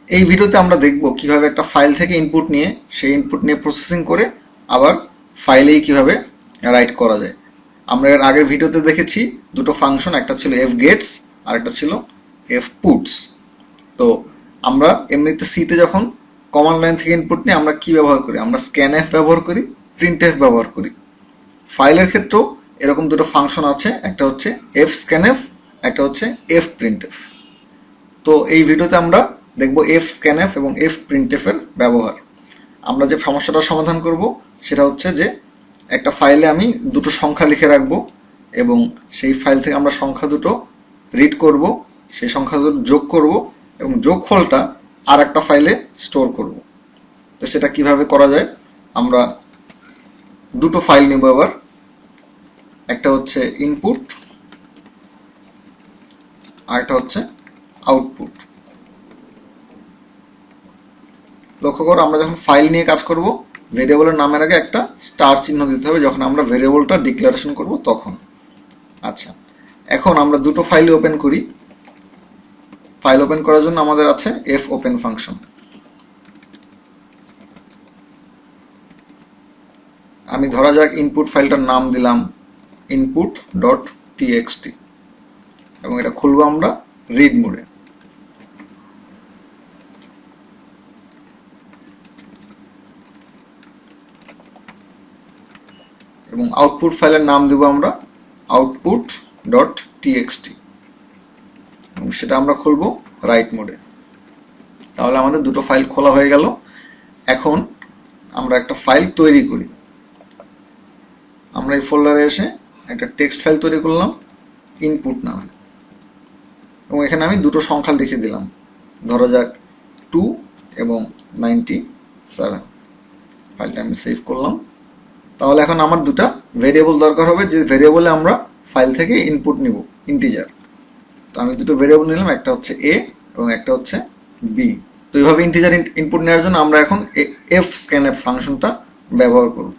এই ভিডিওতে আমরা দেখব কিভাবে একটা ফাইল থেকে ইনপুট নিয়ে সেই ইনপুট নিয়ে প্রসেসিং করে আবার ফাইলেই কিভাবে রাইট করা যায়। আমরা এর আগের ভিডিওতে দেখেছি দুটো ফাংশন, একটা ছিল এফ গেটস আর একটা ছিল এফ পুটস। তো আমরা এমনিতে সিতে যখন কমান্ড লাইন থেকে ইনপুট নিয়ে আমরা কি ব্যবহার করি, আমরা স্ক্যানএফ ব্যবহার করি, প্রিন্টএফ ব্যবহার করি। ফাইলের ক্ষেত্রেও এরকম দুটো ফাংশন আছে, একটা হচ্ছে এফ স্ক্যানএফ, একটা হচ্ছে এফ প্রিন্টএফ। তো এই ভিডিওতে আমরা দেখব এফ স্ক্যানএফ এবং এফ প্রিন্টএফ এর ব্যবহার। আমরা যে সমস্যাটা সমাধান করব সেটা হচ্ছে যে একটা ফাইলে আমি দুটো সংখ্যা লিখে রাখবো এবং সেই ফাইল থেকে আমরা সংখ্যা দুটো রিড করব, সেই সংখ্যা দুটো যোগ করব এবং যোগফলটা আর একটা ফাইলে স্টোর করব। তো সেটা কিভাবে করা যায়, আমরা দুটো ফাইল নিব এবার। একটা হচ্ছে ইনপুট আর একটা হচ্ছে আউটপুট। লক্ষ্য করো, আমরা যখন ফাইল নিয়ে কাজ করব ভেরিয়েবলের নামের আগে একটা স্টার চিহ্ন দিতে হবে যখন আমরা ভেরিয়েবলটা ডিক্লারেশন করব তখন। আচ্ছা, এখন আমরা দুটো ফাইল ওপেন করি। ফাইল ওপেন করার জন্য আমাদের আছে এফ ওপেন ফাংশন। আমি ধরা যাক ইনপুট ফাইলটার নাম দিলাম input.txt এবং এটা খুলবো আমরা রিড মোডে। এবং আউটপুট ফাইলের নাম দেব আমরা output.txt এবং সেটা আমরা খুলবো রাইট মোডে। তাহলে আমাদের দুটো ফাইল খোলা হয়ে গেল। এখন আমরা একটা ফাইল তৈরি করি। আমরা এই ফোল্ডারে এসে একটা টেক্সট ফাইল তৈরি করলাম ইনপুট নামে এবং এখানে আমি দুটো সংখ্যা লিখে দিলাম, ধরা যাক 2 এবং 97। ফাইলটা আমি সেভ করলাম। তাহলে এখন আমার দুটা ভেরিয়েবল দরকার হবে, যে ভেরিয়েবলে আমরা ফাইল থেকে ইনপুট নিব, ইন্টিজার। তো আমি দুটো ভেরিয়েবল নিলাম, একটা হচ্ছে এ এবং একটা হচ্ছে বি। তো এইভাবে ইন্টিজার ইনপুট নেওয়ার জন্য আমরা এখন এফ স্ক্যানএফ ফাংশনটা ব্যবহার করব।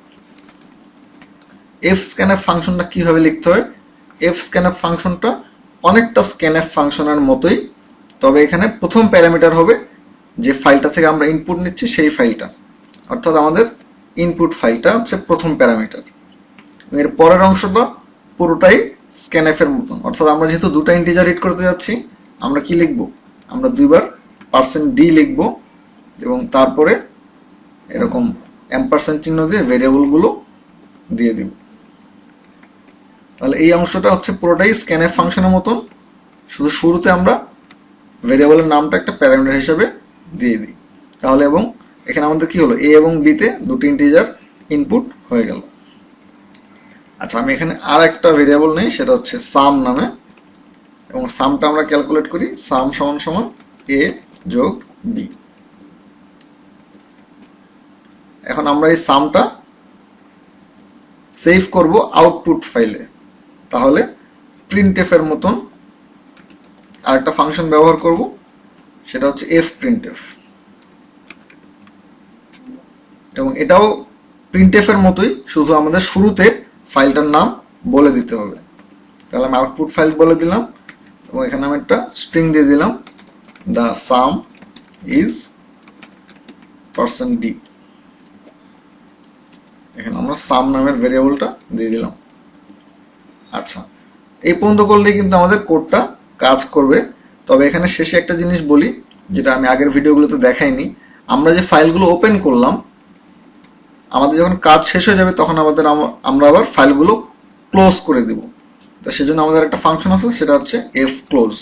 এফ স্ক্যানএফ ফাংশনটা কিভাবে লিখতে হয়, এফ স্ক্যানএফ ফাংশনটা অনেকটা স্ক্যানএফ ফাংশনের মতোই, তবে এখানে প্রথম প্যারামিটার হবে যে ফাইলটা থেকে আমরা ইনপুট নিচ্ছি সেই ফাইলটা, অর্থাৎ আমাদের ইনপুট ফাইলটা হচ্ছে প্রথম প্যারামিটার। এর পরের অংশটা পুরোটাই স্ক্যানএফ এর মতন, অর্থাৎ আমরা যেহেতু দুটো ইন্টিজার রিড করতে যাচ্ছি আমরা কি লিখব, আমরা দুইবার %d লিখব এবং তারপরে এরকম এম্পারসেন্ট চিহ্ন দিয়ে ভেরিয়েবলগুলো দিয়ে দিব। তাহলে এই অংশটা হচ্ছে পুরোটাই স্ক্যানএফ ফাংশনের মতন, শুধু শুরুতে আমরা ভেরিয়েবলের নামটা একটা প্যারামিটার হিসেবে দিয়ে দিই। তাহলে এবং এখানে আমাদের কি হলো, এ এবং বিতে দুটো ইন্টিজার ইনপুট হয়ে গেল। আচ্ছা, আমি এখানে আর একটা ভেরিয়েবল নেই, সেটা হচ্ছে সাম নামে, এবং সামটা আমরা ক্যালকুলেট করি সাম সমান সমান এ যোগ বি। এখন আমরা এই সামটা সেভ করব আউটপুট ফাইলে। তাহলে প্রিন্টএফ এর মতন আরেকটা ফাংশন ব্যবহার করব, সেটা হচ্ছে এফ প্রিন্টএফ এবং এটাও প্রিন্টএফ এর মতোই, শুধু আমাদের শুরুতে ফাইলটার নাম বলে দিতে হবে। তাহলে আমি আউটপুট ফাইল বলে দিলাম এবং এখানে আমি একটা স্ট্রিং দিয়ে দিলাম, দ্য সাম ইজ %d। এখানে আমরা সাম নামের ভেরিয়েবলটা দিয়ে দিলাম। আচ্ছা, এই পর্যন্ত করলেই কিন্তু আমাদের কোডটা কাজ করবে। তবে এখানে শেষে একটা জিনিস বলি, যেটা আমি আগের ভিডিওগুলোতে দেখাইনি। আমরা যে ফাইলগুলো ওপেন করলাম, আমাদের যখন কাজ শেষ হয়ে যাবে তখন আমরা আবার ফাইলগুলো ক্লোজ করে দিব। তো সেজন্য আমাদের একটা ফাংশন আছে, সেটা হচ্ছে এফ ক্লোজ।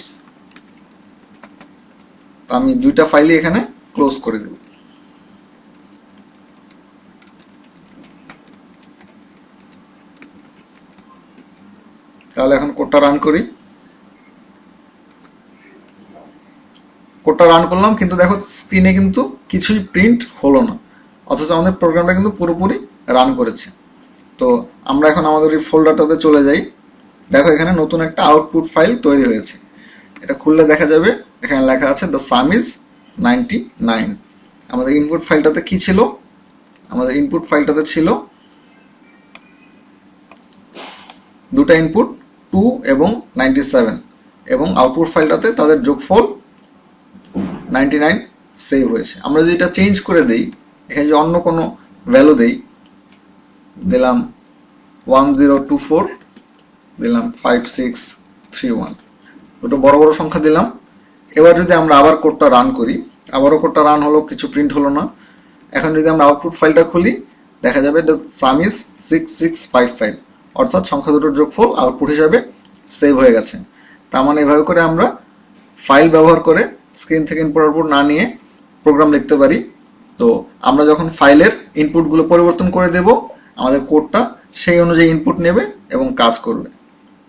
তো আমি দুইটা ফাইলই এখানে ক্লোজ করে দেব। তাহলে এখন কোডটা রান করি। কোডটা রান করলাম, কিন্তু দেখো স্ক্রিনে কিন্তু কিছুই প্রিন্ট হলো না, অথচ আমাদের প্রোগ্রামটা কিন্তু পুরোপুরি রান করেছে। তো আমরা এখন আমাদের এই ফোল্ডারটাতে চলে যাই। দেখো এখানে নতুন একটা আউটপুট ফাইল তৈরি হয়েছে। এটা খুললে দেখা যাবে এখানে লেখা আছে দ্য সাম ইজ 99। আমাদের ইনপুট ফাইলটাতে কি ছিল, আমাদের ইনপুট ফাইলটাতে ছিল দুটো ইনপুট 2 এবং 97 এবং আউটপুট ফাইলটাতে তাদের যোগফল 99 সেভ হয়েছে। আমরা যদি এটা চেঞ্জ করে দেই, এখানে যে অন্য কোনো ভ্যালু দেই, দিলাম 1024, দিলাম 5631, দুটো বড় বড় সংখ্যা দিলাম। এবার যদি আমরা আবার কোডটা রান করি, আবারও কোডটা রান হলো, কিছু প্রিন্ট হলো না। এখন যদি আমরা আউটপুট ফাইলটা খুলি, দেখা যাবে দ্য সাম ইজ 6655, অর্থাৎ সংখ্যা দুটোর যোগফল আউটপুট হিসাবে সেভ হয়ে গেছে। তার মানে এভাবে করে আমরা ফাইল ব্যবহার করে স্ক্রিন থেকে ইনপুট আউটপুট না নিয়ে প্রোগ্রাম লিখতে পারি। তো আমরা যখন ফাইলের ইনপুটগুলো পরিবর্তন করে দেব, আমাদের কোডটা সেই অনুযায়ী ইনপুট নেবে এবং কাজ করবে।